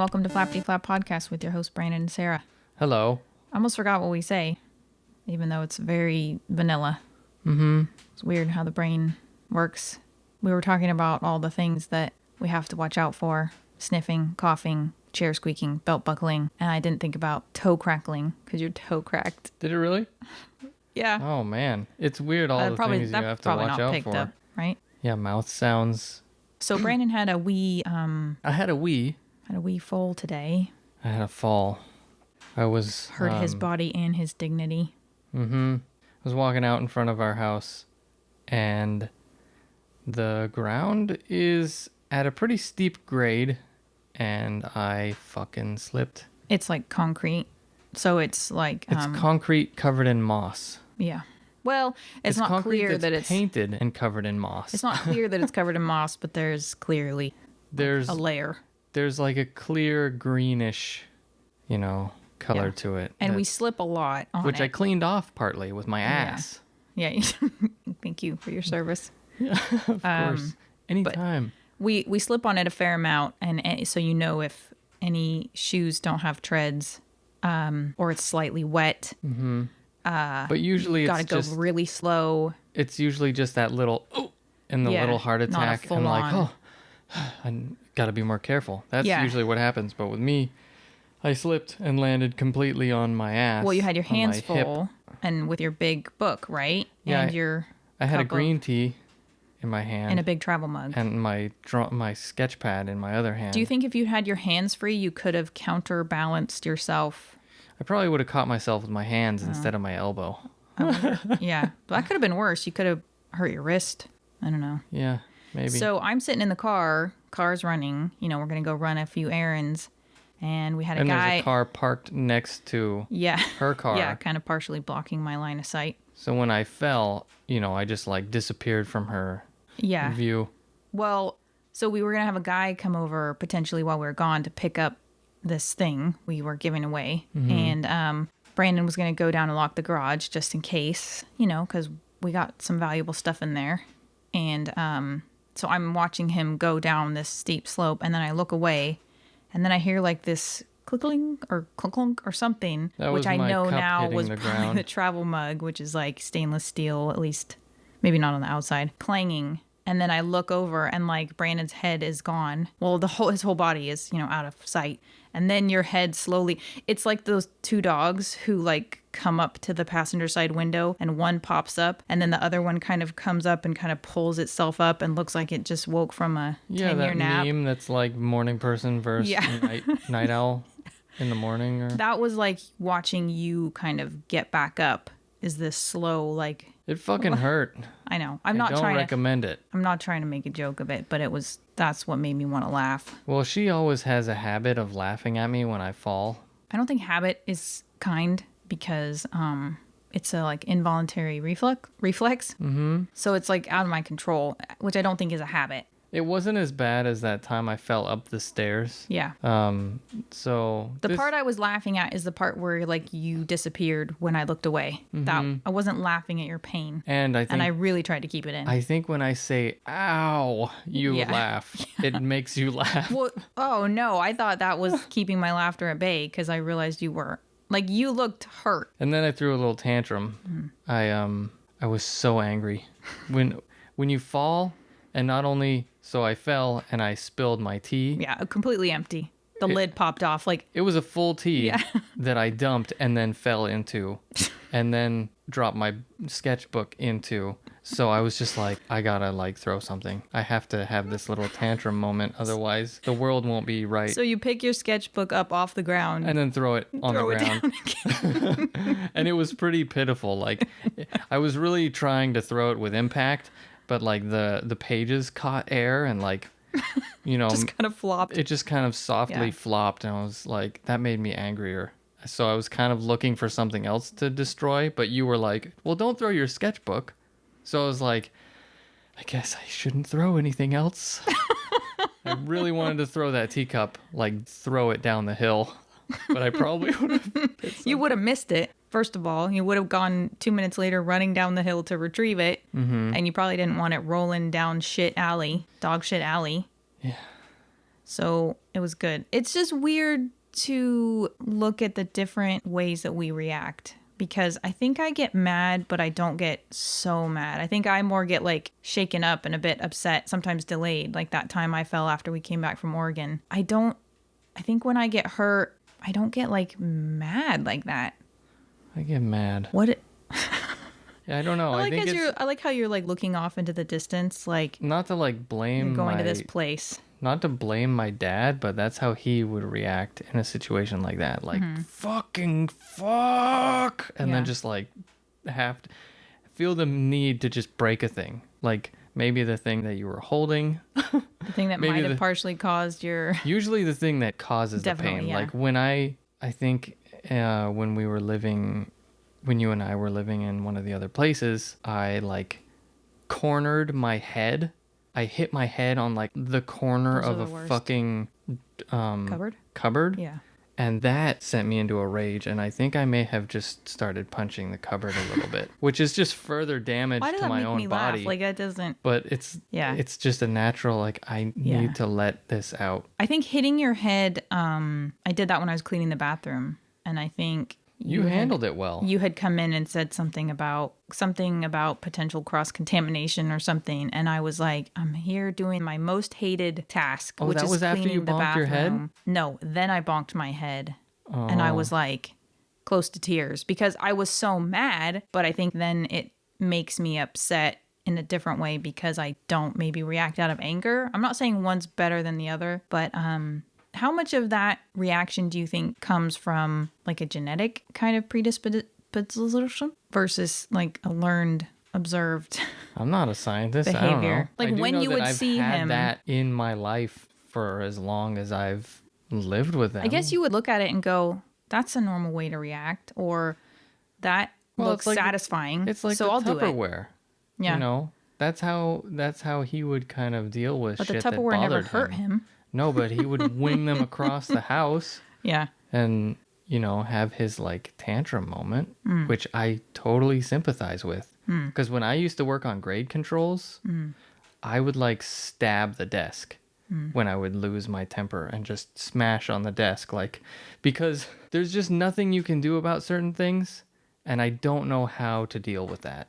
welcome to Flappity Flap Podcast with your hosts Brandon and Sarah. Hello. I almost forgot what we say, even though it's very vanilla. Mm-hmm. It's weird how the brain works. We were talking about all the things that we have to watch out for. Sniffing, coughing, chair squeaking, belt buckling, and I didn't think about toe crackling because your toe cracked. Did it really? Yeah. Oh, man. It's weird all the things you have to watch out for. Up, right? Yeah, mouth sounds. So Brandon had a wee... I had a wee. Had a wee fall today. I had a fall. I was... Hurt his body and his dignity. Mm-hmm. I was walking out in front of our house, and the ground is at a pretty steep grade, and I fucking slipped. It's like concrete. So it's like... It's concrete covered in moss. Yeah. Well, it's not clear that it's painted and covered in moss. It's not clear that it's covered in moss, but there's clearly a layer. There's like a clear greenish, color to it. And we slip a lot on which it. I cleaned off partly with my ass. Yeah. Thank you for your service. Yeah, of course. Anytime. We slip on it a fair amount, and so if any shoes don't have treads, or it's slightly wet. Mm-hmm. But usually it's gotta go really slow. It's usually just that little and the little heart attack, and like, I gotta be more careful. That's usually what happens. But with me, I slipped and landed completely on my ass. Well, you had your hands full, and with your big book, right? Yeah, and I had a green tea in my hand and a big travel mug, and my sketch pad in my other hand. Do you think if you had your hands free, you could have counterbalanced yourself? I probably would have caught myself with my hands instead of my elbow. Yeah. But that could have been worse. You could have hurt your wrist. I don't know. Yeah, maybe. So I'm sitting in the car's running. We're going to go run a few errands. And we had a guy. There's a car parked next to her car. Yeah, kind of partially blocking my line of sight. So when I fell, I just disappeared from her view. Well, so we were going to have a guy come over potentially while we were gone to pick up this thing we were giving away. Mm-hmm. And Brandon was going to go down and lock the garage just in case, because we got some valuable stuff in there. And so I'm watching him go down this steep slope, and then I look away, and then I hear like this clickling or clunk or something, which I know now was probably the travel mug, which is like stainless steel, at least maybe not on the outside, clanging. And then I look over, and like Brandon's head is gone. Well, his whole body is, out of sight. And then your head slowly, it's like those two dogs who like come up to the passenger side window, and one pops up, and then the other one kind of comes up and kind of pulls itself up and looks like it just woke from a 10-year nap. Yeah, that meme that's like morning person versus night owl in the morning. Or... That was like watching you kind of get back up. Is this slow, like... It fucking hurt. I know. I don't recommend it. I'm not trying to make a joke of it, but that's what made me want to laugh. Well, she always has a habit of laughing at me when I fall. I don't think habit is kind because it's a like involuntary reflex. Mm-hmm. So it's like out of my control, which I don't think is a habit. It wasn't as bad as that time I fell up the stairs. Yeah. So the part I was laughing at is the part where like you disappeared when I looked away. Mm-hmm. That I wasn't laughing at your pain. And I really tried to keep it in. I think when I say "ow," you laugh. It makes you laugh. Well, oh no, I thought that was keeping my laughter at bay because I realized you were like you looked hurt. And then I threw a little tantrum. Mm-hmm. I was so angry when you fall, and not only. So I fell and I spilled my tea. Yeah, completely empty. The lid popped off. Like it was a full tea that I dumped and then fell into, and then dropped my sketchbook into. So I was just like, I gotta like throw something. I have to have this little tantrum moment, otherwise the world won't be right. So you pick your sketchbook up off the ground and then throw it on the ground. And it was pretty pitiful. Like I was really trying to throw it with impact. But like the pages caught air and like, just kind of flopped. It just kind of softly flopped, and I was like, that made me angrier. So I was kind of looking for something else to destroy, but you were like, well, don't throw your sketchbook. So I was like, I guess I shouldn't throw anything else. I really wanted to throw that teacup, like throw it down the hill, but I probably would have. You would have missed it. First of all, you would have gone 2 minutes later running down the hill to retrieve it. Mm-hmm. And you probably didn't want it rolling down dog shit alley. Yeah. So it was good. It's just weird to look at the different ways that we react because I think I get mad, but I don't get so mad. I think I more get like shaken up and a bit upset, sometimes delayed, like that time I fell after we came back from Oregon. I think when I get hurt, I don't get like mad like that. I get mad. What? Yeah, I don't know. I like how you're like looking off into the distance, like Not to like blame you're going to this place. Not to blame my dad, but that's how he would react in a situation like that. Like, fucking fuck. And then just like have to feel the need to just break a thing. Like maybe the thing that you were holding. The thing that might have partially caused your... Usually the thing that causes the pain. Yeah. Like when I think when we were living, when you and I were living in one of the other places, I like cornered my head. I hit my head on like the corner of a fucking cupboard. Yeah. And that sent me into a rage. And I think I may have just started punching the cupboard a little bit, which is just further damage to my own body. Like that doesn't. But it's just a natural, like I need to let this out. I think hitting your head, I did that when I was cleaning the bathroom. And I think you handled it well. You had come in and said something about potential cross-contamination or something. And I was like, I'm here doing my most hated task, which is after you bonked your head? No, then I bonked my head. Oh. And I was like close to tears because I was so mad. But I think then it makes me upset in a different way because I don't maybe react out of anger. I'm not saying one's better than the other, but how much of that reaction do you think comes from like a genetic kind of predisposition versus like a learned, observed I'm not a scientist. behavior? I don't know. Like when you would see him, that in my life for as long as I've lived with them. I guess you would look at it and go, "That's a normal way to react," or "That looks like satisfying." It's like so the I'll Tupperware. Do it. Yeah, you know, that's how he would kind of deal with but shit the that Tupperware bothered never hurt him. No, but he would wing them across the house. Yeah. And, you know, have his like tantrum moment, which I totally sympathize with. Because when I used to work on grade controls, I would like stab the desk when I would lose my temper and just smash on the desk. Like, because there's just nothing you can do about certain things. And I don't know how to deal with that.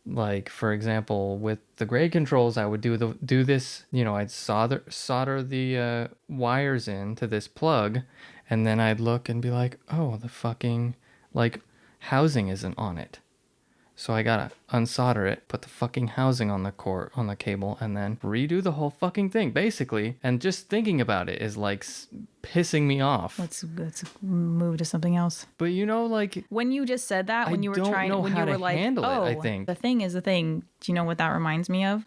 Like, for example, with the grade controls, I would do this, you know, I'd solder the wires into this plug, and then I'd look and be like, oh, the fucking, like, housing isn't on it. So I gotta unsolder it, put the fucking housing on the cable, and then redo the whole fucking thing, basically. And just thinking about it is like pissing me off. Let's move to something else. But you know, like when you just said that, when you were trying, when you were like, "Oh, I think the thing is the thing." Do you know what that reminds me of?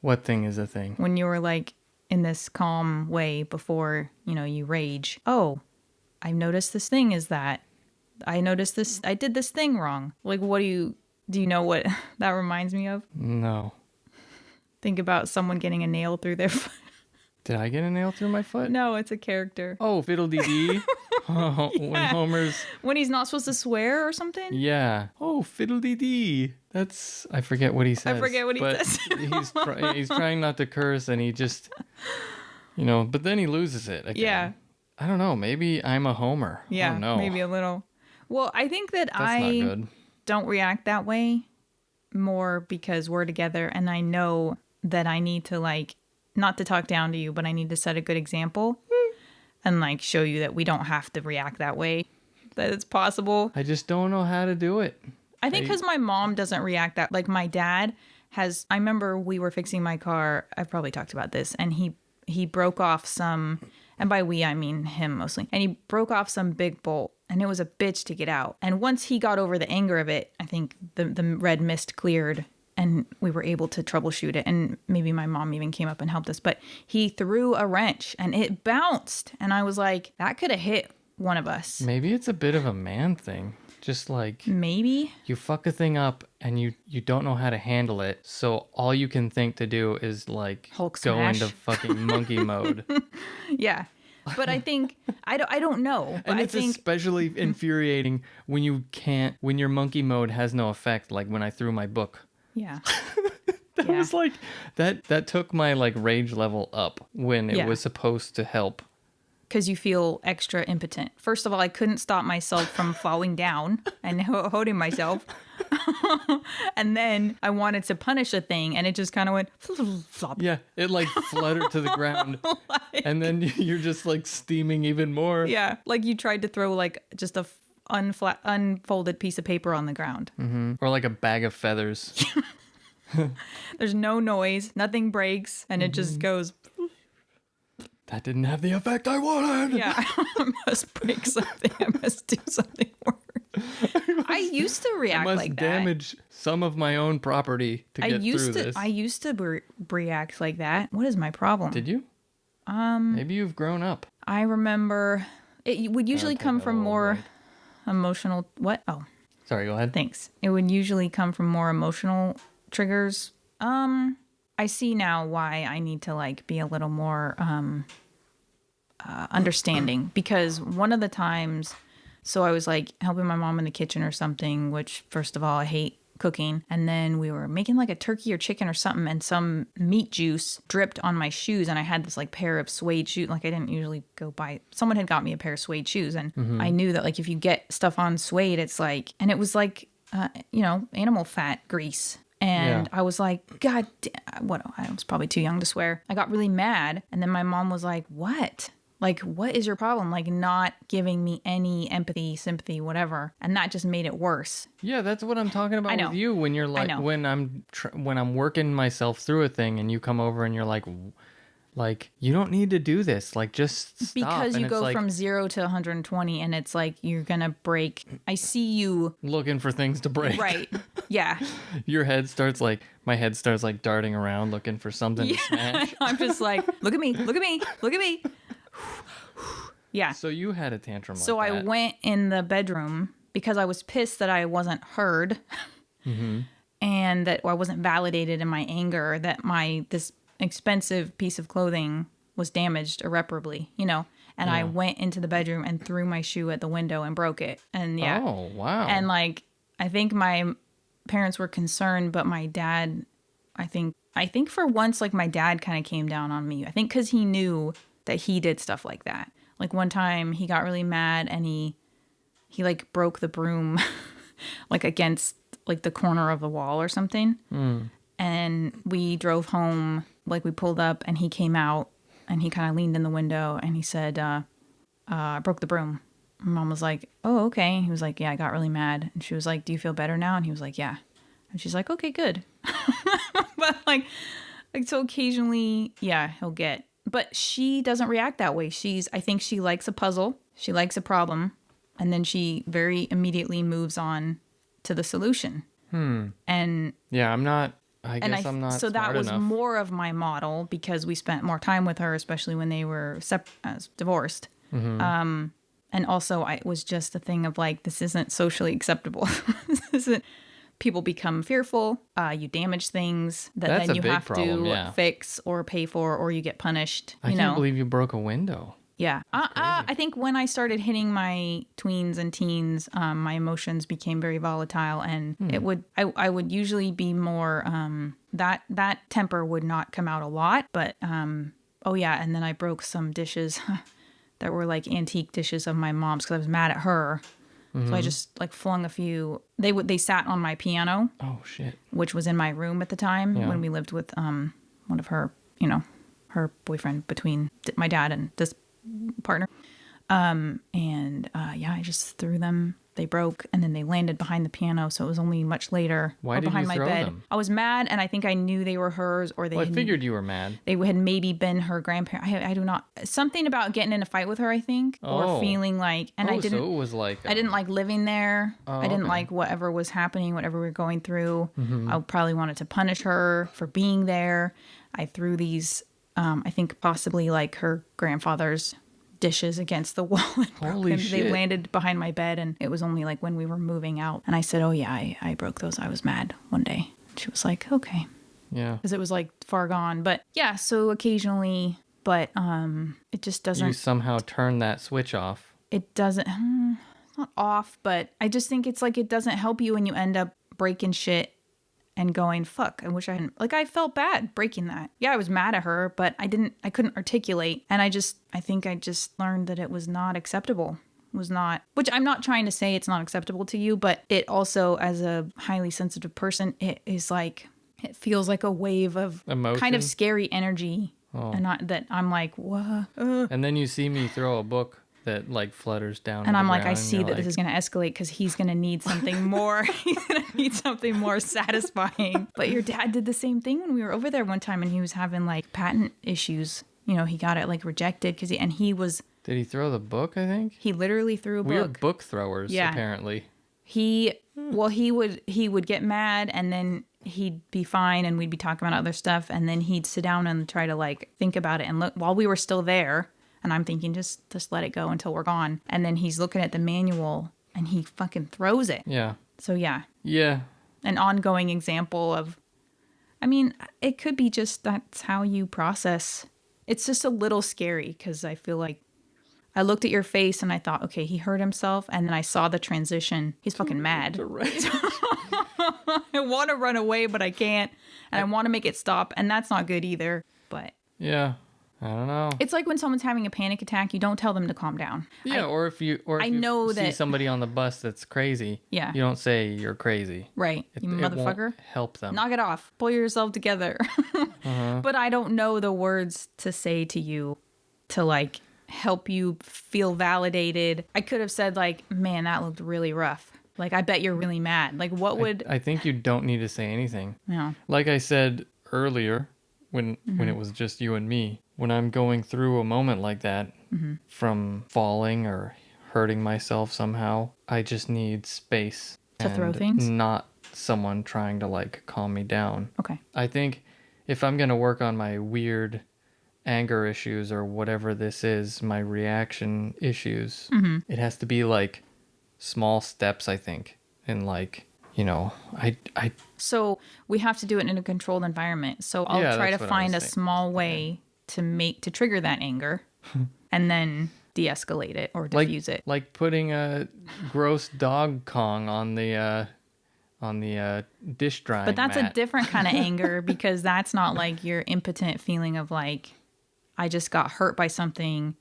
What thing is the thing? When you were like in this calm way before, you know, you rage. Oh, I've noticed this thing is that I noticed this. I did this thing wrong. Like, do you know what that reminds me of? No. Think about someone getting a nail through their foot. Did I get a nail through my foot? No, it's a character. Oh, Fiddle-Dee-Dee. Oh, yeah. When he's not supposed to swear or something? Yeah. Oh, Fiddle-Dee-Dee. I forget what he says. He's trying not to curse and he just, you know, but then he loses it again. Yeah. I don't know. Maybe I'm a homer. Yeah, I don't know. Maybe a little. Well, I think that That's not good. Don't react that way more because we're together and I know that I need to like, not to talk down to you, but I need to set a good example and like show you that we don't have to react that way, that it's possible. I just don't know how to do it. I think because my mom doesn't react that, like my dad has, I remember we were fixing my car. I've probably talked about this and he broke off some, and by we, I mean him mostly. And he broke off some big bolt and it was a bitch to get out. And once he got over the anger of it, I think the red mist cleared and we were able to troubleshoot it. And maybe my mom even came up and helped us. But he threw a wrench and it bounced. And I was like, that could have hit one of us. Maybe it's a bit of a man thing. Just like maybe you fuck a thing up and you don't know how to handle it. So all you can think to do is like Hulk go smash. into fucking monkey mode. Yeah. But I think, I don't know. But and it's especially infuriating when when your monkey mode has no effect, like when I threw my book. Yeah. That was like that took my like rage level up when it was supposed to help. Because you feel extra impotent. First of all, I couldn't stop myself from falling down and holding myself. And then I wanted to punish a thing, and it just kind of went flop. Yeah, it like fluttered to the ground. And then you're just like steaming even more. Yeah, like you tried to throw like just a unfolded piece of paper on the ground. Mm-hmm. Or like a bag of feathers. There's no noise, nothing breaks, and it just goes. That didn't have the effect I wanted. Yeah, I must break something. I must do something worse. I used to react like that. I must damage some of my own property to get through this. I used to react like that. What is my problem? Did you? Maybe you've grown up. I remember it would usually come from more emotional. What? Oh, sorry. Go ahead. Thanks. It would usually come from more emotional triggers. I see now why I need to like be a little more understanding, because one of the times, so I was like helping my mom in the kitchen or something, which first of all, I hate cooking. And then we were making like a turkey or chicken or something, and some meat juice dripped on my shoes. And I had this like pair of suede shoes. Like I didn't usually go buy, someone had got me a pair of suede shoes. And I knew that like if you get stuff on suede, it's like, and it was like, animal fat grease. And I was like, God damn, I was probably too young to swear. I got really mad. And then my mom was like, what? Like, what is your problem? Like, not giving me any empathy, sympathy, whatever. And that just made it worse. Yeah, that's what I'm talking about with you. When you're like, when I'm working myself through a thing and you come over and you're like, you don't need to do this. Like, just stop. Because you go from 0 to 120 and it's like, you're going to break. I see you looking for things to break. Right. Yeah. My head starts like darting around looking for something to smash. I'm just like, look at me, look at me, look at me. Yeah. So you had a tantrum like that. I went in the bedroom because I was pissed that I wasn't heard and that I wasn't validated in my anger, that this expensive piece of clothing was damaged irreparably, and I went into the bedroom and threw my shoe at the window and broke it. And oh wow. And like I think my parents were concerned, but my dad, I think for once, like my dad kind of came down on me. I think because he knew that he did stuff like that. Like one time he got really mad and he like broke the broom like against like the corner of the wall or something. And we drove home, like we pulled up and he came out and he kind of leaned in the window and he said, I broke the broom. My mom was like, oh, okay. He was like, yeah, I got really mad. And she was like, do you feel better now? And he was like, yeah. And she's like, okay, good. But like so occasionally, he'll get, but she doesn't react that way. I think she likes a puzzle. She likes a problem. And then she very immediately moves on to the solution. And yeah, I'm not so that was enough. More of my model because we spent more time with her, especially when they were divorced. And also it was just a thing of like, this isn't socially acceptable. This isn't, people become fearful. You damage things that then you have to fix or pay for, or you get punished. I can't believe you broke a window. Yeah. I think when I started hitting my tweens and teens, my emotions became very volatile, and I would usually be more, that temper would not come out a lot, but, and then I broke some dishes that were like antique dishes of my mom's because I was mad at her. So I just like flung a few. They sat on my piano. Oh shit! Which was in my room at the time when we lived with one of her, her boyfriend, between my dad and this partner. I just threw them. They broke and then they landed behind the piano, so it was only much later. Why did behind you my throw bed. them? I was mad, and I think I knew they were hers, or they. I figured you were mad. They had maybe been her grandparent. I do not, something about getting in a fight with her, I think, or feeling like, and I didn't. So it was like I didn't like living there. I didn't like whatever was happening, whatever we were going through. I probably wanted to punish her for being there. I threw these, I think possibly like her grandfather's dishes against the wall. Holy shit. They landed behind my bed, and it was only like when we were moving out. And I said, oh yeah, I broke those. I was mad one day. She was like, okay. Yeah. Because it was like far gone. But yeah, so occasionally, but it just doesn't. You somehow turn that switch off. It doesn't, it's not off, but I just think it's like it doesn't help you when you end up breaking shit and going, fuck, I wish I hadn't, like, I felt bad breaking that. Yeah, I was mad at her, but I couldn't articulate. And I think I just learned that it was not acceptable. Was not, which I'm not trying to say it's not acceptable to you, but it also, as a highly sensitive person, it is like, it feels like a wave of emotion, kind of scary energy. And not that I'm like, what? And then you see me throw a book that like flutters down. And I'm like, I see that this is going to escalate because he's going to need something more. He's going to need something more satisfying. But your dad did the same thing when we were over there one time, and he was having like patent issues. You know, he got it like rejected because he was. Did he throw the book? I think he literally threw a book. We're book throwers, apparently. He would get mad, and then he'd be fine, and we'd be talking about other stuff, and then he'd sit down and try to like think about it and look while we were still there. And I'm thinking, just let it go until we're gone. And then he's looking at the manual and he fucking throws it. Yeah. So yeah. Yeah. An ongoing example of, I mean, it could be just that's how you process. It's just a little scary because I feel like I looked at your face and I thought, okay, he hurt himself. And then I saw the transition. He's fucking mad. I want to run away, but I can't. And I want to make it stop. And that's not good either. But yeah. I don't know. It's like when someone's having a panic attack, you don't tell them to calm down. Yeah, or if you see somebody on the bus that's crazy, yeah, you don't say you're crazy. Right. You motherfucker. Won't help them. Knock it off. Pull yourself together. But I don't know the words to say to you to like help you feel validated. I could have said like, man, that looked really rough. Like, I bet you're really mad. Like, what would... I think you don't need to say anything. No. Like I said earlier, when it was just you and me, when I'm going through a moment like that, from falling or hurting myself somehow, I just need space. To throw things? Not someone trying to, like, calm me down. Okay. I think if I'm going to work on my weird anger issues or whatever this is, my reaction issues, it has to be, like, small steps, I think. And, like... You know, So we have to do it in a controlled environment. So I'll try to find a small way to trigger that anger and then de-escalate it or diffuse it. Like putting a gross dog Kong on the dish drying But that's mat. a different kind of anger because that's not like your impotent feeling of like, I just got hurt by something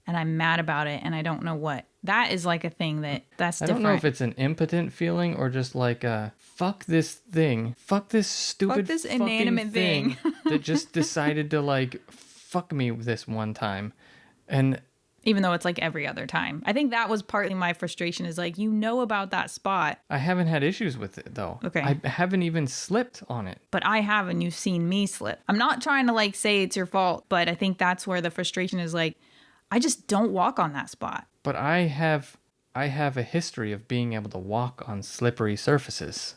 and I'm mad about it and I don't know what. That is like a thing that's different. I don't know if it's an impotent feeling or just like a fuck this thing. Fuck this stupid this inanimate thing that just decided to like fuck me this one time. And even though it's like every other time. I think that was partly my frustration is like, you know about that spot. I haven't had issues with it though. Okay. I haven't even slipped on it. But I have, and you've seen me slip. I'm not trying to like say it's your fault, but I think that's where the frustration is like, I just don't walk on that spot. But I have a history of being able to walk on slippery surfaces.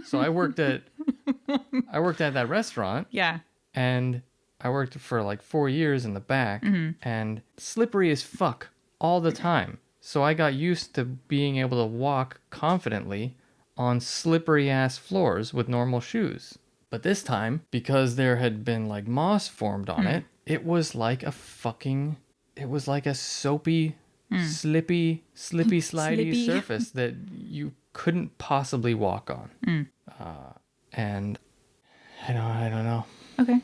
So I worked at that restaurant. Yeah. And I worked for like 4 years in the back and slippery as fuck all the time. So I got used to being able to walk confidently on slippery ass floors with normal shoes. But this time, because there had been like moss formed on it, it was like a soapy, slippy, slidey surface that you couldn't possibly walk on. And I don't know. Okay.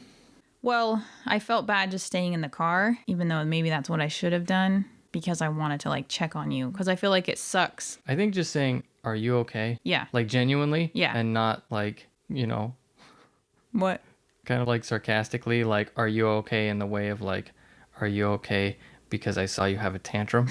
Well, I felt bad just staying in the car, even though maybe that's what I should have done because I wanted to like check on you because I feel like it sucks. I think just saying, are you okay? Yeah. Like genuinely? Yeah. And not like, you know. What? Kind of like sarcastically, like, are you okay in the way of like, are you okay because I saw you have a tantrum?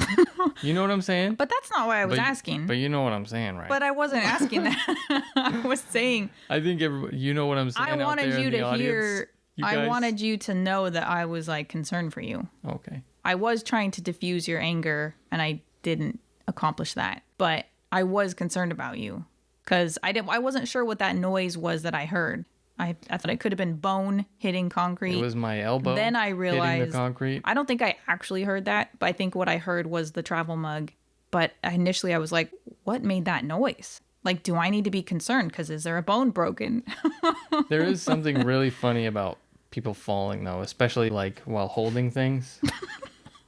You know what I'm saying? But that's not why I was asking. But you know what I'm saying, right? But I wasn't asking that. I was saying. I think you know what I'm saying. I wanted you to hear. I wanted you to know that I was like concerned for you. Okay. I was trying to diffuse your anger, and I didn't accomplish that. But I was concerned about you because I wasn't sure what that noise was that I heard. I thought it could have been bone hitting concrete. It was my elbow. Then I realized hitting the concrete. I don't think I actually heard that, but I think what I heard was the travel mug. But initially I was like, what made that noise? Like, do I need to be concerned? Because is there a bone broken? There is something really funny about people falling, though, especially like while holding things.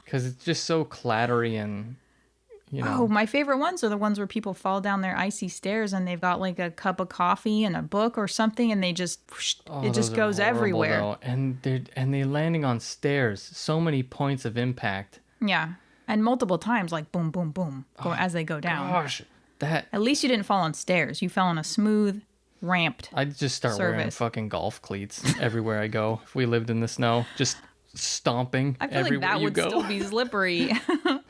Because it's just so clattery and, Oh, my favorite ones are the ones where people fall down their icy stairs and they've got like a cup of coffee and a book or something, and they just it just goes everywhere. Though. And they're landing on stairs. So many points of impact. Yeah, and multiple times, like boom, boom, boom, as they go down. Gosh, that. At least you didn't fall on stairs. You fell on a smooth, ramped. I'd just start wearing fucking golf cleats everywhere I go. If we lived in the snow, just stomping I feel like everywhere that you would go. still be slippery.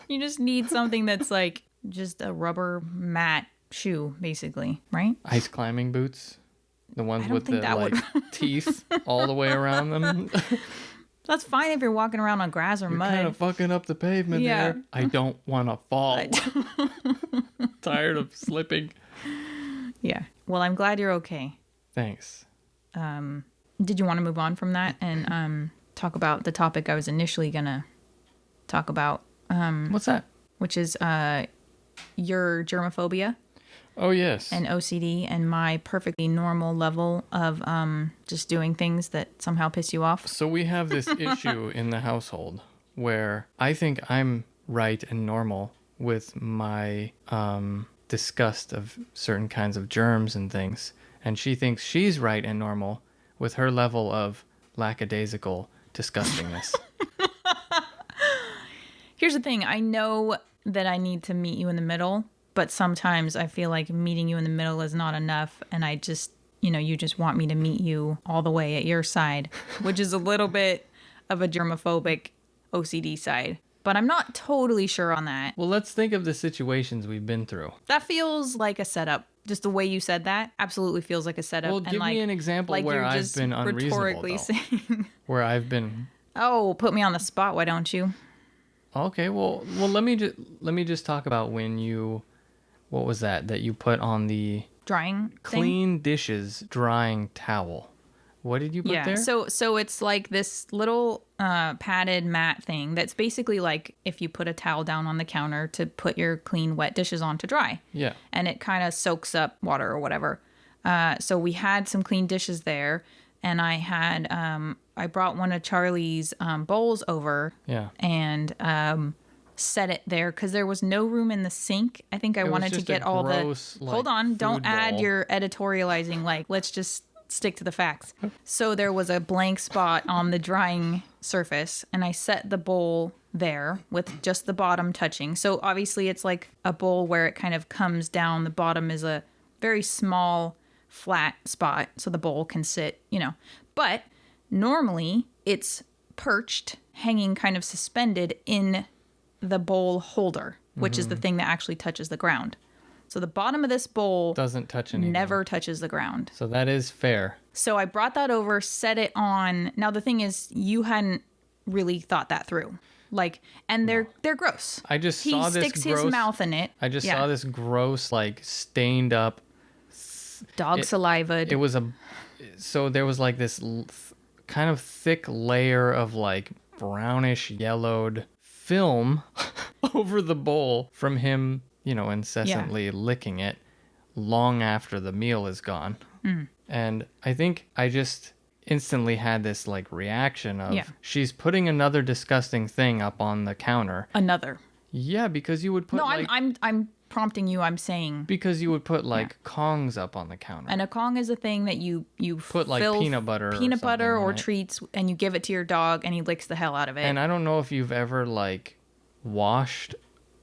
You just need something that's like just a rubber mat shoe, basically, right? Ice climbing boots, the ones with the like teeth all the way around them. That's fine if you're walking around on grass or mud. Kind of fucking up the pavement there. I don't want to fall. Tired of slipping. Yeah. Well, I'm glad you're okay. Thanks. Did you want to move on from that and talk about the topic I was initially gonna talk about? What's that? Which is your germaphobia. Oh, yes. And OCD and my perfectly normal level of just doing things that somehow piss you off. So we have this issue in the household where I think I'm right and normal with my disgust of certain kinds of germs and things. And she thinks she's right and normal with her level of lackadaisical disgustingness. Here's the thing. I know that I need to meet you in the middle, but sometimes I feel like meeting you in the middle is not enough. And I just, you just want me to meet you all the way at your side, which is a little bit of a germophobic OCD side. But I'm not totally sure on that. Well, let's think of the situations we've been through. That feels like a setup. Just the way you said that absolutely feels like a setup. Well, give me an example where I've been unreasonable, though. Where I've been... Oh, put me on the spot, why don't you? Okay, well, let me just talk about when you... What was that you put on the... Drying Clean dishes drying towel. What did you put there? So it's like this little padded mat thing that's basically like if you put a towel down on the counter to put your clean wet dishes on to dry. Yeah. And it kind of soaks up water or whatever. So we had some clean dishes there, and I had I brought one of Charlie's bowls over. Yeah. And set it there because there was no room in the sink. I think I wanted to get all gross, the... Hold on, don't add your editorializing. Like, let's just stick to the facts. So there was a blank spot on the drying surface, and I set the bowl there with just the bottom touching. So obviously it's like a bowl where it kind of comes down. The bottom is a very small flat spot so the bowl can sit, But normally it's perched, hanging kind of suspended in the bowl holder, which is the thing that actually touches the ground. So the bottom of this bowl doesn't touch anything. Never touches the ground. So that is fair. So I brought that over, set it on. Now the thing is, you hadn't really thought that through. Like, and they're gross. I just saw this gross... He sticks his mouth in it. I just saw this gross, like, stained up... Dog saliva. It was so there was like this kind of thick layer of like brownish yellowed film over the bowl from him, incessantly licking it long after the meal is gone. And I think I just instantly had this like reaction of she's putting another disgusting thing up on the counter. Another. Yeah, because you would put I'm prompting you. I'm saying because you would put like Kongs up on the counter. And a Kong is a thing that you put like peanut butter or treats, and you give it to your dog, and he licks the hell out of it. And I don't know if you've ever like washed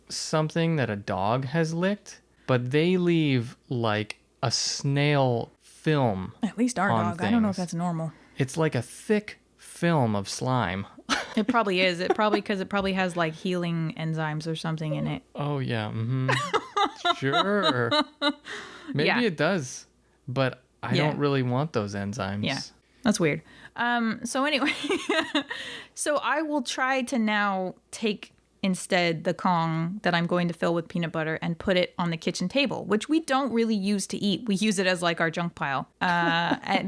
something that a dog has licked, but they leave like a snail film. At least our dog. Things. I don't know if that's normal. It's like a thick film of slime. It probably is. Because it probably has like healing enzymes or something in it. Oh yeah. Mm-hmm. Sure. Maybe it does, but I don't really want those enzymes. Yeah. That's weird. So anyway, so I will try to now take instead the Kong that I'm going to fill with peanut butter and put it on the kitchen table, which we don't really use to eat. We use it as like our junk pile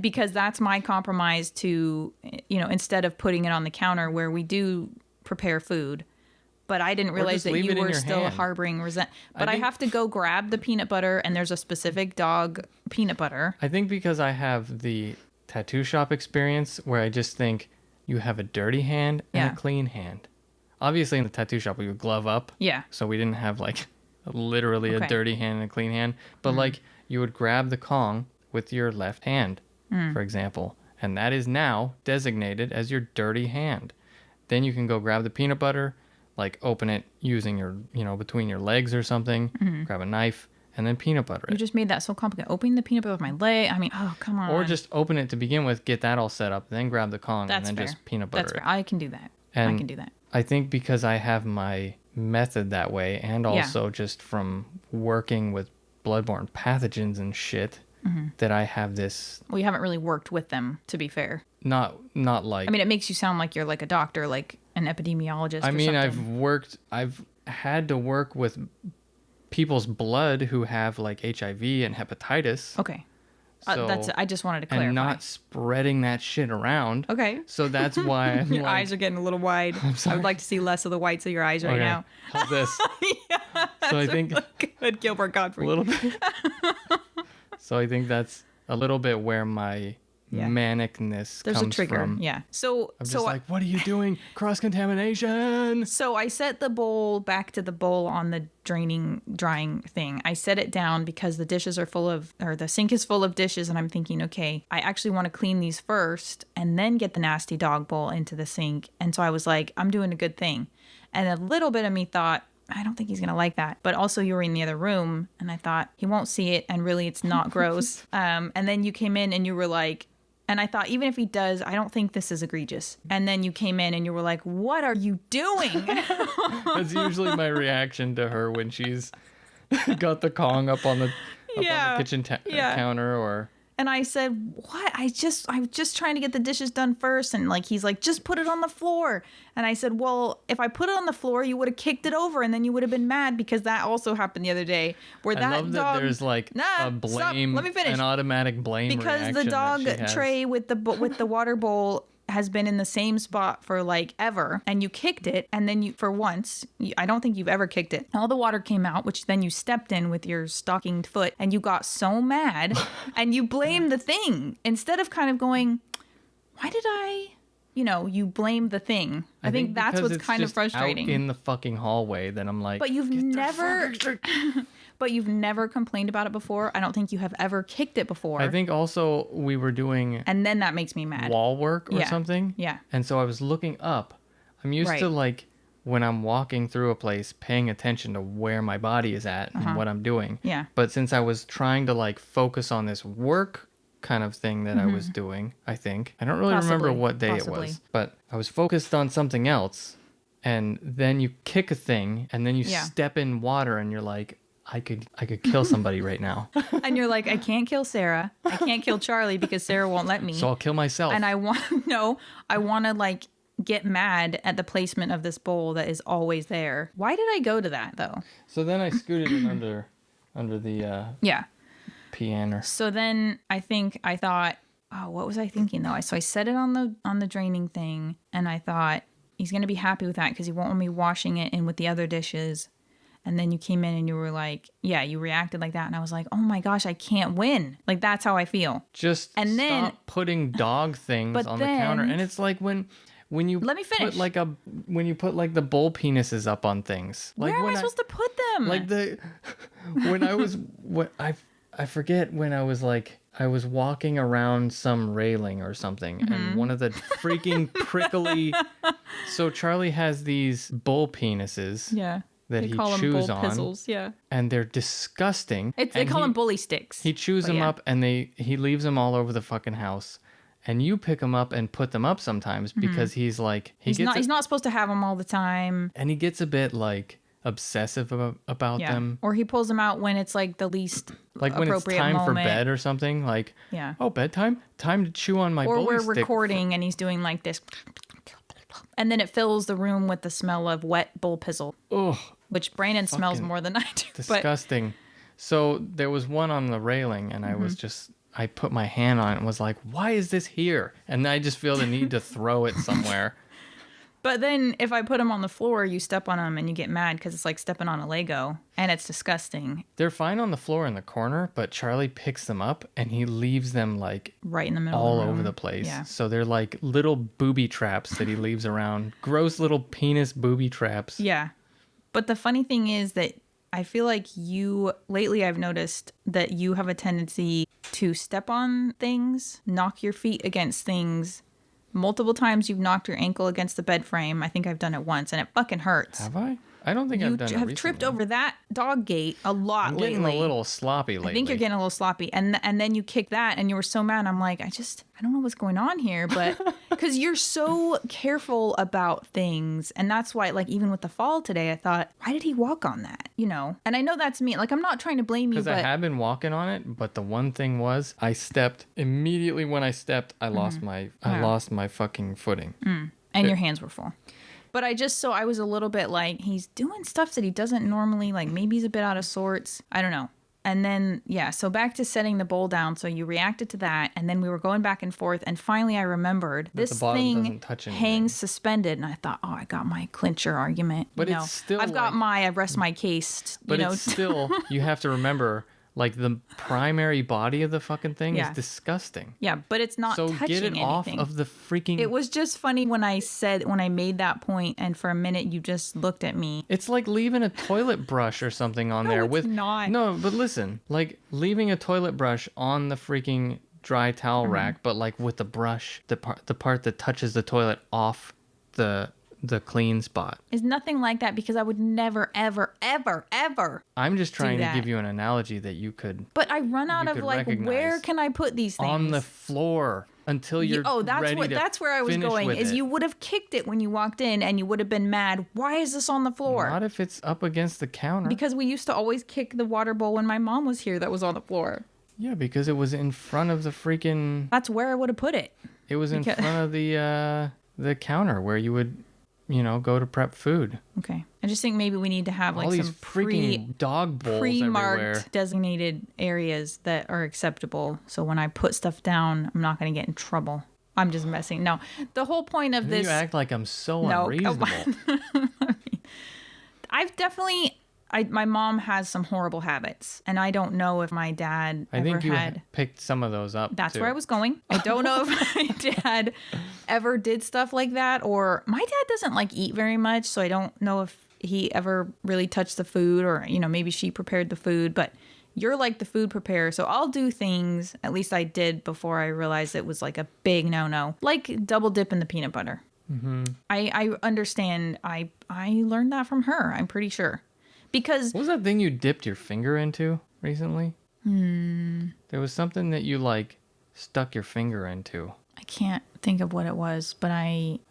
because that's my compromise to, instead of putting it on the counter where we do prepare food. But I didn't realize that you were still harboring resentment. But I have to go grab the peanut butter, and there's a specific dog peanut butter. I think because I have the tattoo shop experience where I just think you have a dirty hand and a clean hand. Obviously, in the tattoo shop, we would glove up. Yeah. So we didn't have, like, literally a Okay. dirty hand and a clean hand. But like you would grab the Kong with your left hand, for example, and that is now designated as your dirty hand. Then you can go grab the peanut butter, like open it using your, between your legs or something, grab a knife, and then peanut butter You it. just made that so complicated. Opening the peanut butter with my leg. I mean, oh, come on. Or just open it to begin with, get that all set up, then grab the Kong, That's and then fair. just peanut butter That's it. fair. I can do that. I And can do that. I think because I have my method that way, and also just from working with bloodborne pathogens and shit, that I have this Well, you haven't really worked with them, to be fair. not like. I mean, it makes you sound like you're like a doctor, like an epidemiologist. I or mean, something. I've had to work with people's blood who have like HIV and hepatitis. Okay. So, I just wanted to clarify. and not spreading that shit around. Okay. So that's why I'm Your like, eyes are getting a little wide. I would like to see less of the whites of your eyes right okay, now. how's this? So I think Good, Gilbert a Godfrey. little bit. So I think that's a little bit where my manicness There's comes a trigger. from. Yeah. So I'm just like, what are you doing? Cross contamination. So I set the bowl back to the bowl on the drying thing. I set it down because the dishes are the sink is full of dishes, and I'm thinking, okay, I actually want to clean these first and then get the nasty dog bowl into the sink. And so I was like, I'm doing a good thing. And a little bit of me thought, I don't think he's going to like that. But also you were in the other room and I thought he won't see it. And really it's not gross. And then you came in and you were like, and I thought, even if he does, I don't think this is egregious. And then you came in and you were like, what are you doing? That's usually my reaction to her when she's got the Kong up on the kitchen counter or. And I said, what? I was just trying to get the dishes done first. And like, he's like, just put it on the floor. And I said, well, if I put it on the floor, you would have kicked it over and then you would have been mad, because that also happened the other day where I love that there's like a blame, let me finish. an automatic blame Because the reaction dog that she has. tray with the water bowl has been in the same spot for like ever, and you kicked it, and then you, for once, I don't think you've ever kicked it, all the water came out, which then you stepped in with your stockinged foot, and you got so mad and you blamed the thing instead of kind of going, why did I, you blame the thing. I think that's what's it's kind of just frustrating. out in the fucking hallway, then I'm like, But you've never but you've never complained about it before. I don't think you have ever kicked it before. I think also we were doing and then that makes me mad. wall work or something. Yeah. And so I was looking up. I'm used to like when I'm walking through a place, paying attention to where my body is at and what I'm doing. Yeah. But since I was trying to like focus on this work kind of thing that I was doing, I think. I don't really remember what day it was, but I was focused on something else. And then you kick a thing and then you step in water and you're like, I could kill somebody right now. And you're like, I can't kill Sarah. I can't kill Charlie because Sarah won't let me. So I'll kill myself. And I want to like get mad at the placement of this bowl that is always there. Why did I go to that though? So then I scooted it under the piano. So then I thought, oh, what was I thinking though? So I set it on the draining thing, and I thought he's gonna be happy with that because he won't want me washing it in with the other dishes. And then you came in and you were like, yeah, you reacted like that. And I was like, oh my gosh, I can't win. Like, that's how I feel. Just and then, stop putting dog things on the counter. And it's like when you let me finish. When you put like the bull penises up on things. Like where am I supposed to put them? Like I forget when I was like, I was walking around some railing or something, and one of the freaking prickly. So Charlie has these bull penises. Yeah. That he chews on, pizzles, and they're disgusting. They call them bully sticks. He chews them up, and he leaves them all over the fucking house. And you pick them up and put them up sometimes because he's like he's not supposed to have them all the time, and he gets a bit like obsessive about them. Or he pulls them out when it's like the least like when it's time moment. for bed or something. Like oh, bedtime, time to chew on my. Or bully we're stick. Recording and he's doing like this. And then it fills the room with the smell of wet bull pizzle. Ugh. Which Brandon smells more than I do. Disgusting. So there was one on the railing, and I put my hand on it and was like, why is this here? And I just feel the need to throw it somewhere. But then if I put them on the floor, you step on them and you get mad because it's like stepping on a Lego, and it's disgusting. They're fine on the floor in the corner, but Charlie picks them up and he leaves them like right in the middle all of the room. over the place. Yeah. So they're like little booby traps that he leaves around. Gross little penis booby traps. Yeah. But the funny thing is that I feel like lately I've noticed that you have a tendency to step on things, knock your feet against things. Multiple times you've knocked your ankle against the bed frame. I think I've done it once and it fucking hurts. Have I? I don't think I've done it recently. You have tripped over that dog gate a lot lately. I'm getting a little sloppy lately. I think you're getting a little sloppy. And then you kick that and you were so mad. I'm like, I don't know what's going on here. But because you're so careful about things. And that's why, like, even with the fall today, I thought, why did he walk on that? You know? And I know that's me. Like, I'm not trying to blame you. Because I have been walking on it. But the one thing was I stepped. Immediately when I stepped, I lost my fucking footing. And your hands were full. But I was a little bit like, he's doing stuff that he doesn't normally, like maybe he's a bit out of sorts. I don't know. And then, yeah, so back to setting the bowl down. So you reacted to that. And then we were going back and forth. And finally I remembered this thing hangs suspended. And I thought, oh, I got my clincher argument. But it's still I rest my case. But it's still, you have to remember, like the primary body of the fucking thing is disgusting. Yeah, but it's not touching anything. So get it off of the freaking... It was just funny when I made that point and for a minute you just looked at me. It's like leaving a toilet brush or something on there with... not. No, but listen, like leaving a toilet brush on the freaking dry towel rack, but like with the brush, the part that touches the toilet off the clean spot. Is nothing like that because I would never, ever, ever, ever. I'm just trying to give you an analogy that you could. But I run out of like, where can I put these things? On the floor until you're that's where I was going. Is you would have kicked it when you walked in and you would have been mad. Why is this on the floor? Not if it's up against the counter. Because we used to always kick the water bowl when my mom was here that was on the floor. Yeah, because it was in front of the freaking. That's where I would have put it. It was in front of the counter where you would. Go to prep food. Okay. I just think maybe we need to have like all some these freaking dog bowls pre-marked everywhere. Designated areas that are acceptable. So when I put stuff down, I'm not going to get in trouble. I'm just messing. No, the whole point of this. You act like I'm so unreasonable. I've definitely. My mom has some horrible habits, and I don't know if my dad I think you picked some of those up. That's where I was going. I don't know if my dad ever did stuff like that, or my dad doesn't like eat very much, so I don't know if he ever really touched the food, or maybe she prepared the food. But you're like the food preparer, so I'll do things. At least I did before I realized it was like a big no-no, like double dip in the peanut butter. Mm-hmm. I understand. I learned that from her. I'm pretty sure. Because what was that thing you dipped your finger into recently? There was something that you like stuck your finger into. I can't think of what it was, but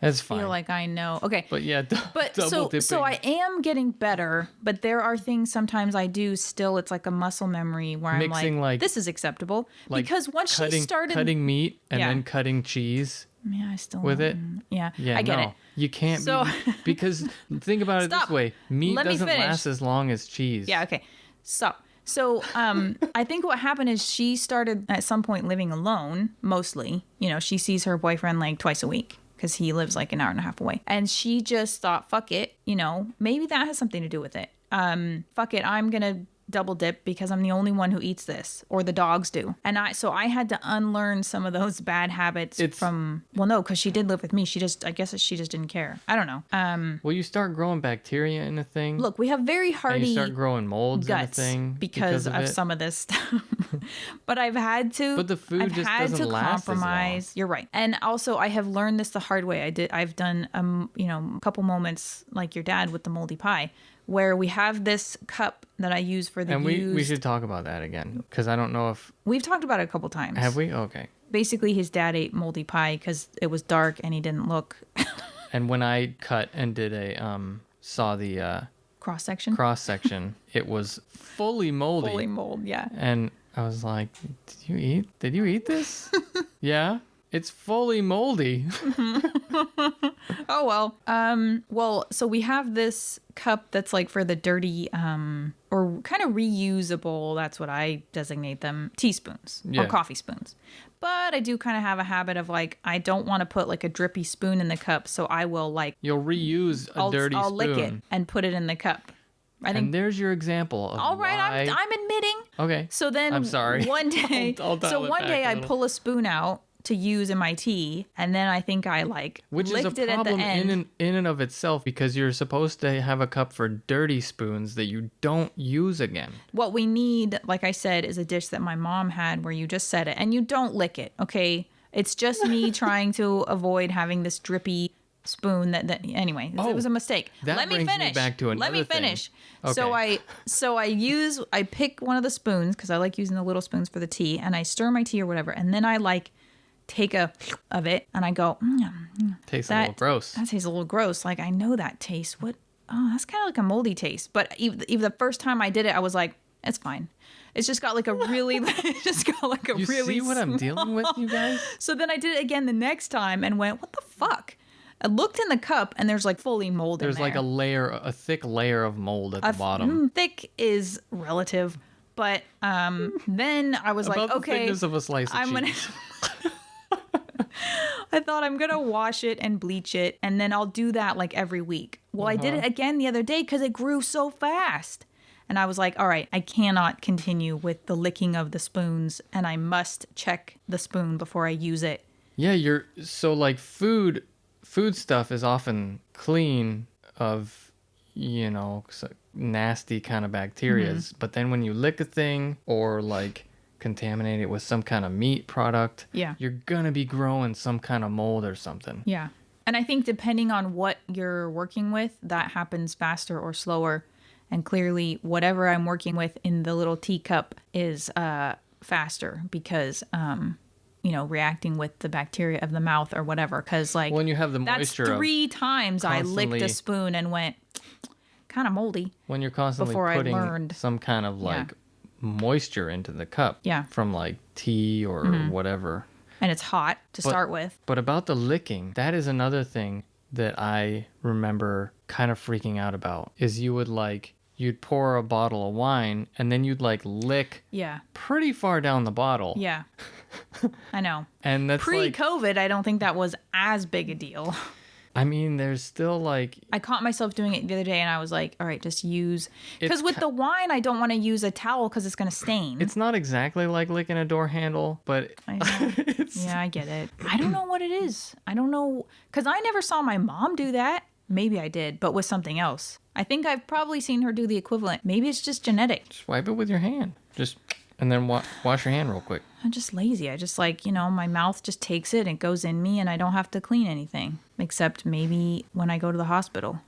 feel like I know. Okay. But yeah, double dipping. So I am getting better, but there are things sometimes I do still. It's like a muscle memory where I'm like, this is acceptable. Like because once she started cutting meat and then cutting cheese. Yeah, I still with it. Yeah, I get it. You can't because think about it this way: meat doesn't last as long as cheese. Yeah. Okay. So I think what happened is she started at some point living alone. Mostly, she sees her boyfriend like twice a week because he lives like an hour and a half away, and she just thought, "Fuck it," maybe that has something to do with it. Fuck it, I'm gonna double dip because I'm the only one who eats this, or the dogs do. And I had to unlearn some of those bad habits because she did live with me. I guess she just didn't care. I don't know. Well, you start growing bacteria in a thing. Look, we have very hardy and you start growing molds guts in a thing because of some of this stuff. But I've had to. But the food just doesn't last compromise. As long. You're right. And also, I have learned this the hard way. I've done a couple moments like your dad with the moldy pie, where we have this cup that I use for the we should talk about that again, because I don't know if... We've talked about it a couple times. Have we? Okay. Basically, his dad ate moldy pie because it was dark and he didn't look... And when I cut and did saw the... cross-section, it was fully moldy. Fully mold, yeah. And I was like, did you eat this? Yeah. It's fully moldy. Oh, well. So we have this cup that's like for the dirty, or kind of reusable, that's what I designate them, teaspoons or coffee spoons. But I do kind of have a habit of like, I don't want to put like a drippy spoon in the cup. So I will like... You'll reuse a dirty spoon. I'll lick it and put it in the cup. And there's your example of all right, I'm admitting. Okay. So then... I'm sorry. One day... I'll so one day I pull a spoon out to use in my tea, and then I think I like Which is a licked it at the problem end. in and of itself, because you're supposed to have a cup for dirty spoons that you don't use again. What we need, like I said, is a dish that my mom had where you just set it and you don't lick it, okay? It's just me trying to avoid having this drippy spoon that anyway, it was a mistake. That Let me brings me finish. back to Let me another thing. finish. Okay. So I pick one of the spoons because I like using the little spoons for the tea, and I stir my tea or whatever, and then I like take a of it and I go, Tastes a little gross. That tastes a little gross. Like, I know that taste. What? Oh, that's kind of like a moldy taste. But even the first time I did it, I was like, it's fine. It's just got like a really, You see what I'm dealing with, you guys? So then I did it again the next time and went, what the fuck? I looked in the cup and there's like fully mold in there. There's like a thick layer of mold at the bottom. Thick is relative. But then I was About like, the okay, thickness of a slice of cheese. I thought I'm going to wash it and bleach it, and then I'll do that like every week. Well, I did it again the other day because it grew so fast. And I was like, all right, I cannot continue with the licking of the spoons, and I must check the spoon before I use it. Yeah, so like food stuff is often clean of, nasty kind of bacterias. But then when you lick a thing or like contaminate it with some kind of meat product, you're gonna be growing some kind of mold or something. Yeah. And I think depending on what you're working with, that happens faster or slower. And clearly whatever I'm working with in the little teacup is faster because reacting with the bacteria of the mouth or whatever. Because like, when you have the moisture, that's 3 times I licked a spoon and went kind of moldy. When you're constantly putting some kind of like moisture into the cup from like tea or whatever. And it's hot to start with. But about the licking, that is another thing that I remember kind of freaking out about, is you'd pour a bottle of wine and then you'd like lick pretty far down the bottle. Yeah. I know. And that's pre-COVID, I don't think that was as big a deal. I mean, there's still like... I caught myself doing it the other day and I was like, all right, just use... Because with the wine, I don't want to use a towel because it's going to stain. It's not exactly like licking a door handle, but... I know. Yeah, I get it. I don't know what it is. I don't know. Because I never saw my mom do that. Maybe I did, but with something else. I think I've probably seen her do the equivalent. Maybe it's just genetic. Just wipe it with your hand. And then wash your hand real quick. I'm just lazy. I just my mouth just takes it and goes in me and I don't have to clean anything. Except maybe when I go to the hospital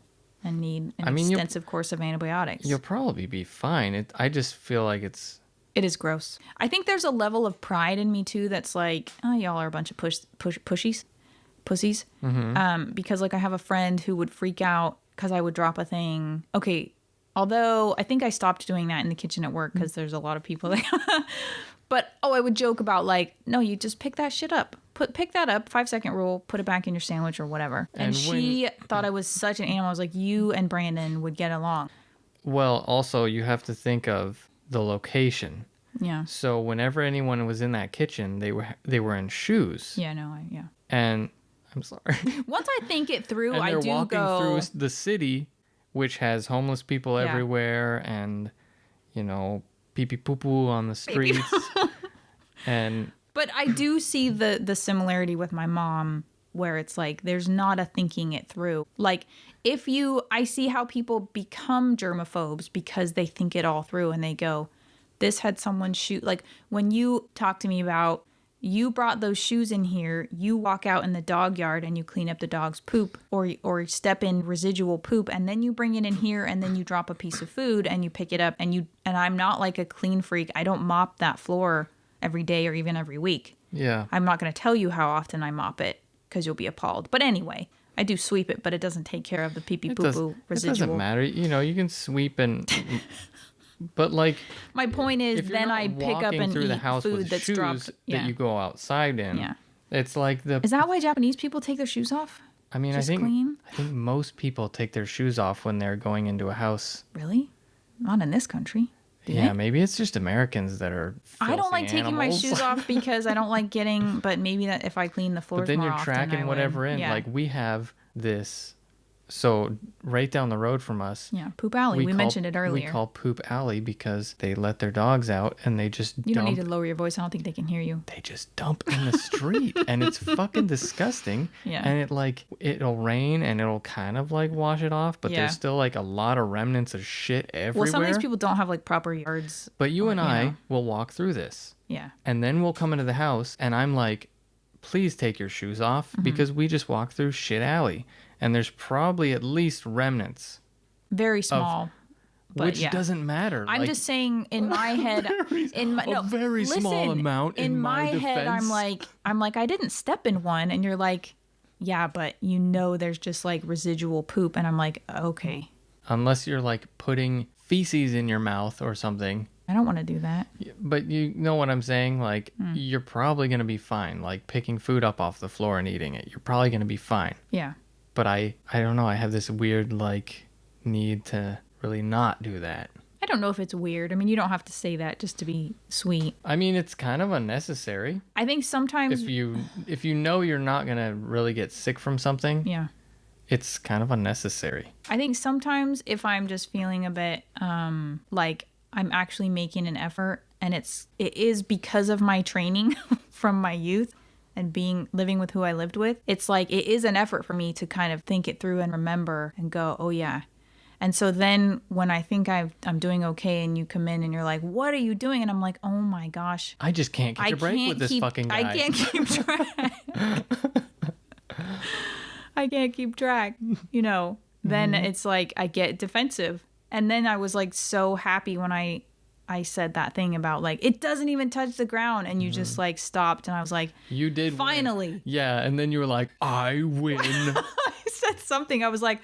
and need an extensive course of antibiotics. You'll probably be fine. I just feel like it is gross. I think there's a level of pride in me too that's like, oh, y'all are a bunch of pussies. Mm-hmm. Because like I have a friend who would freak out because I would drop a thing. Okay, although I think I stopped doing that in the kitchen at work because there's a lot of people there. But I would joke about like, no, you just pick that shit up. Pick that up, 5-second rule, put it back in your sandwich or whatever. And she thought I was such an animal. I was like, you and Brandon would get along. Well, also you have to think of the location. Yeah. So whenever anyone was in that kitchen, they were in shoes. Yeah, no, And I'm sorry. Once I think it through, and I do walking go through the city, which has homeless people everywhere, and pee pee poo poo on the streets, But I do see the similarity with my mom, where it's like there's not a thinking it through. Like I see how people become germaphobes because they think it all through and they go, this had someone's shoe. Like when you talk to me about, you brought those shoes in here, you walk out in the dog yard and you clean up the dog's poop or step in residual poop, and then you bring it in here and then you drop a piece of food and you pick it up and I'm not like a clean freak. I don't mop that floor every day or even every week. Yeah. I'm not going to tell you how often I mop it because you'll be appalled. But anyway, I do sweep it, but it doesn't take care of the pee pee poo poo residual. It doesn't matter. You can sweep and... But like, my point is, then I pick up and eat food that's dropped. That you go outside in. Yeah, it's like Is that why Japanese people take their shoes off? I mean, I think most people take their shoes off when they're going into a house. Really? Not in this country. Yeah, maybe it's just Americans that are. I don't like taking my animals. shoes off because I don't like getting. But maybe that if I clean the floors, but then more you're often, tracking whatever in. Yeah. Like we have this So right down the road from us. Yeah, Poop Alley. We mentioned it earlier. We call Poop Alley because they let their dogs out and they just You don't need to lower your voice. I don't think they can hear you. They just dump in the street and it's fucking disgusting. Yeah. And it'll rain and it'll kind of like wash it off, but there's still like a lot of remnants of shit everywhere. Well, some of these people don't have like proper yards. But you and I will walk through this. Yeah. And then we'll come into the house and I'm like, please take your shoes off because we just walked through shit alley. And there's probably at least remnants. Very small. Which doesn't matter. I'm just saying in my head, small amount in my head, I'm like, I didn't step in one. And you're like, yeah, but there's just like residual poop. And I'm like, okay. Unless you're like putting feces in your mouth or something. I don't want to do that. But you know what I'm saying? Like, you're probably going to be fine. Like picking food up off the floor and eating it. You're probably going to be fine. Yeah. But I don't know. I have this weird like need to really not do that. I don't know if it's weird. I mean, you don't have to say that just to be sweet. I mean, it's kind of unnecessary. I think sometimes if you know you're not going to really get sick from something, yeah, it's kind of unnecessary. I think sometimes if I'm just feeling a bit like I'm actually making an effort and it is because of my training from my youth and living with who I lived with, it's like it is an effort for me to kind of think it through and remember and go, oh yeah. And so then when I think I'm doing okay and you come in and you're like, what are you doing? And I'm like, oh my gosh. I just can't catch a break with this fucking guy. I can't keep track. I can't keep track, Then it's like I get defensive. And then I was like so happy when I said that thing about like it doesn't even touch the ground, and you just like stopped, and I was like, you did finally win. Yeah. And then you were like, I win. I said something, I was like,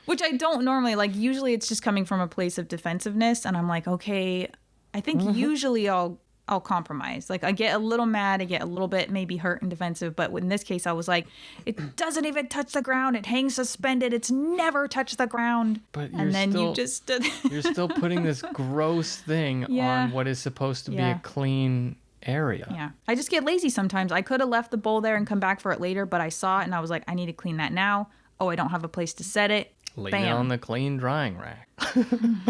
which I don't normally, like usually it's just coming from a place of defensiveness, and I'm like, okay, I think usually I'll compromise. Like I get a little mad, I get a little bit maybe hurt and defensive, but in this case I was like, it doesn't even touch the ground, it hangs suspended, it's never touched the ground. But you just stood you're still putting this gross thing on what is supposed to be a clean area. Yeah, I just get lazy sometimes. I could have left the bowl there and come back for it later, but I saw it and I was like, I need to clean that now. Oh, I don't have a place to set it. Leave it on the clean drying rack.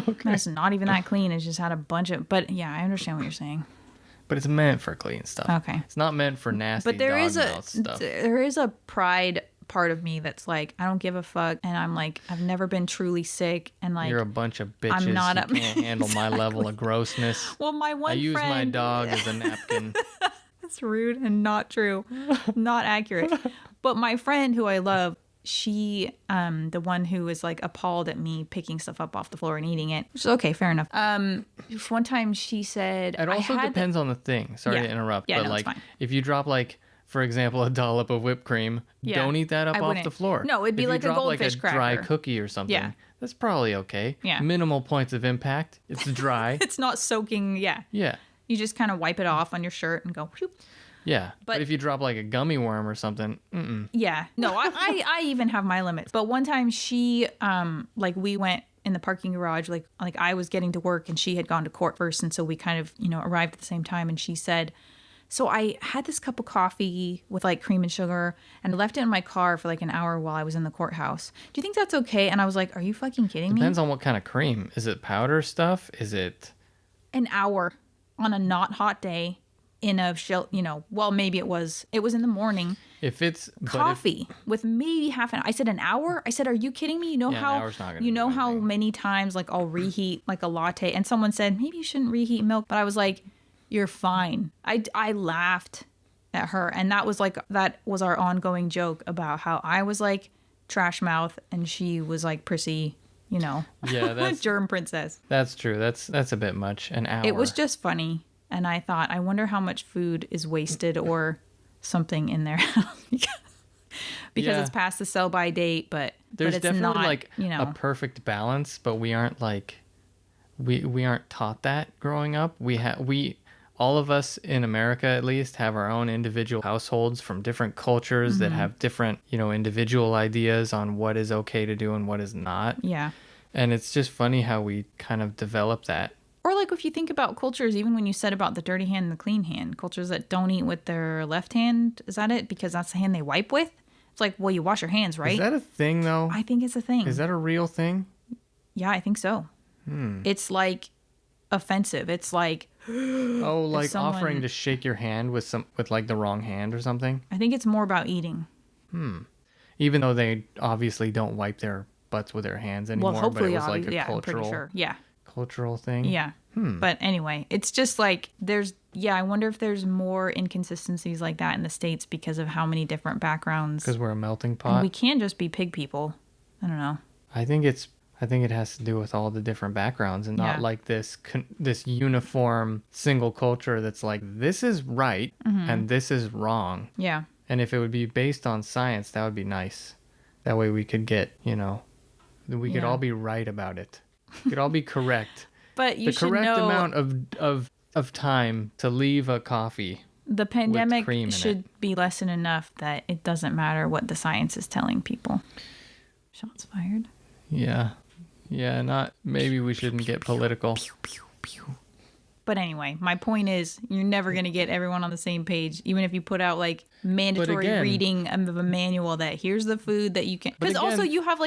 Okay. It's not even that clean, it's just had a bunch of, but yeah, I understand what you're saying. But it's meant for clean stuff. Okay. It's not meant for nasty dog mouth stuff. There is a pride part of me that's like, I don't give a fuck. And I'm like, I've never been truly sick. And like, you're a bunch of bitches. You can't handle my level of grossness. Well, my one friend. I use my dog as a napkin. That's rude and not true. Not accurate. But my friend who I love, she the one who was like appalled at me picking stuff up off the floor and eating it, which is okay, fair enough. One time she said it also depends on the thing. Sorry to interrupt, but like if you drop like, for example, a dollop of whipped cream, don't eat that up off the floor. No, it'd be like a goldfish cracker, dry cookie or something, that's probably okay. Minimal points of impact. It's dry. It's not soaking. You just kind of wipe it off on your shirt and go whoop. Yeah, but if you drop like a gummy worm or something, yeah, no, I even have my limits. But one time she, like we went in the parking garage, like I was getting to work and she had gone to court first, and so we kind of arrived at the same time. And she said, so I had this cup of coffee with like cream and sugar, and I left it in my car for like an hour while I was in the courthouse. Do you think that's okay? And I was like, are you fucking kidding me? Depends on what kind of cream. Is it powder stuff? Is it an hour on a not hot day? In a well, maybe it was in the morning. If it's coffee with maybe half an hour. I said an hour. I said, are you kidding me? How an hour's not gonna how many times like I'll reheat like a latte, and someone said maybe you shouldn't reheat milk, but I was like, you're fine. I laughed at her, and that was our ongoing joke about how I was like trash mouth and she was like prissy, that's germ princess. That's true. That's a bit much. An hour. It was just funny. And I thought, I wonder how much food is wasted or something in their house because it's past the sell-by date. But there's it's definitely not, like a perfect balance, but we aren't like we aren't taught that growing up. We all of us in America at least have our own individual households from different cultures that have different individual ideas on what is okay to do and what is not. Yeah, and it's just funny how we kind of develop that. Or like if you think about cultures, even when you said about the dirty hand and the clean hand, cultures that don't eat with their left hand, is that it? Because that's the hand they wipe with? It's It's like, well, you wash your hands, right? Is that a thing, though? I think it's a thing. Is that a real thing? Yeah, I think so. It's like offensive. It's like Oh, like offering to shake your hand with like the wrong hand or something? I think it's more about eating. Even though they obviously don't wipe their butts with their hands anymore, Well, hopefully, but it was like a I'm pretty cultural sure. Yeah. cultural thing. Yeah. But anyway, it's just like I wonder if there's more inconsistencies like that in the States because of how many different backgrounds. Because we're a melting And pot. we can't just be pig people. I don't know. I think it has to do with all the different backgrounds and not like this uniform single culture that's like, this is right and this is wrong. Yeah. And if it would be based on science, that would be nice. That way we could get, we could all be right about it. We could all be correct. But you should know the correct amount of time to leave a coffee. The pandemic cream in should be lesson enough that it doesn't matter what the science is telling people. Shots fired. Yeah. Yeah, maybe we shouldn't get political. But anyway, my point is you're never going to get everyone on the same page, even if you put out like mandatory reading of a manual that here's the food that you can. Because also you have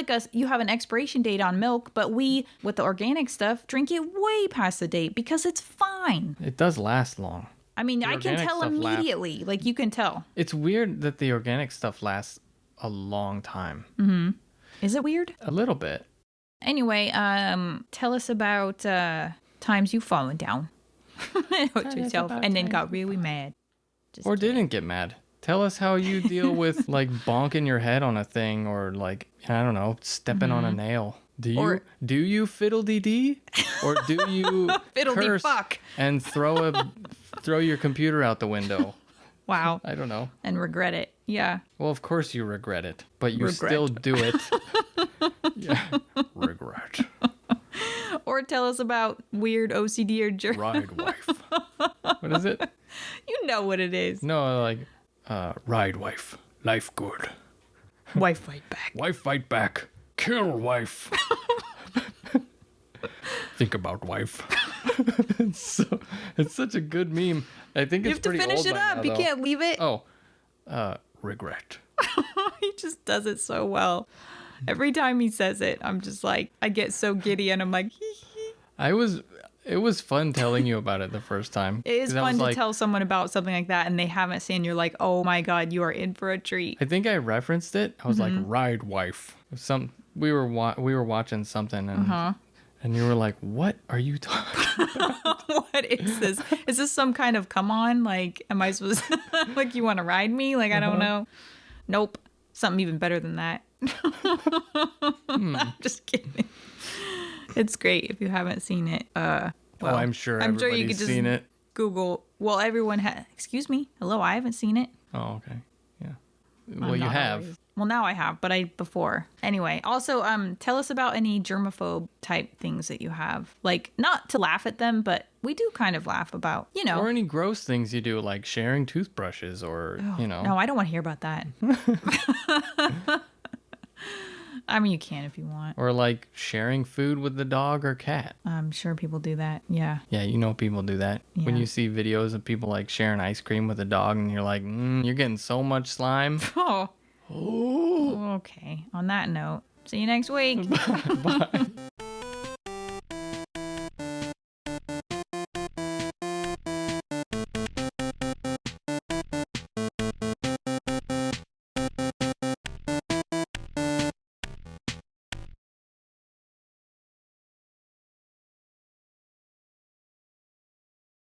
an expiration date on milk, but we, with the organic stuff, drink it way past the date because it's fine. It does last long. I mean, I can tell immediately. Like you can tell. It's weird that the organic stuff lasts a long time. Mm-hmm. Is it weird? A little bit. Anyway, tell us about times you've fallen down to yourself and then got really mad. Or didn't get mad. Tell us how you deal with like bonking your head on a thing or like, I don't know, stepping on a nail. Do you fiddle-dee-dee? Or do you curse fuck and throw your computer out the window? Wow. I don't know. And regret it. Yeah. Well, of course you regret it, but you still do it. Yeah. Regret. Or tell us about weird OCD or germs. Ride wife. What is it? You know what it is. No, like, ride wife. Life good. Wife fight back. Wife fight back. Kill wife. Think about wife. It's such a good meme. I think it's pretty old. You have to finish it up. You can't leave it. Oh, regret. He just does it so well. Every time he says it, I'm just like, I get so giddy and I'm like, hee hee. It was fun telling you about it the first time. It is fun to tell someone about something like that and they haven't seen. You're like, oh my God, you are in for a treat. I think I referenced it. I was like, ride wife. We were watching something and you were like, what are you talking about? What is this? Is this some kind of come on? Like, am I supposed to, like, you want to ride me? Like, I don't know. Nope. Something even better than that. I'm just kidding. It's great if you haven't seen it. Well, I'm sure you could just seen it. Google. Well, everyone has. Excuse me. Hello, I haven't seen it. Oh, okay. Yeah. Well, you have. Always. Well, now I have, but before. Anyway, also, tell us about any germaphobe type things that you have. Like, not to laugh at them, but we do kind of laugh about, Or any gross things you do, like sharing toothbrushes or, No, I don't want to hear about that. I mean, you can if you want. Or like sharing food with the dog or cat. I'm sure people do that. Yeah. Yeah, people do that. Yeah. When you see videos of people like sharing ice cream with a dog and you're like, you're getting so much slime. Oh. Okay. On that note, see you next week. Bye.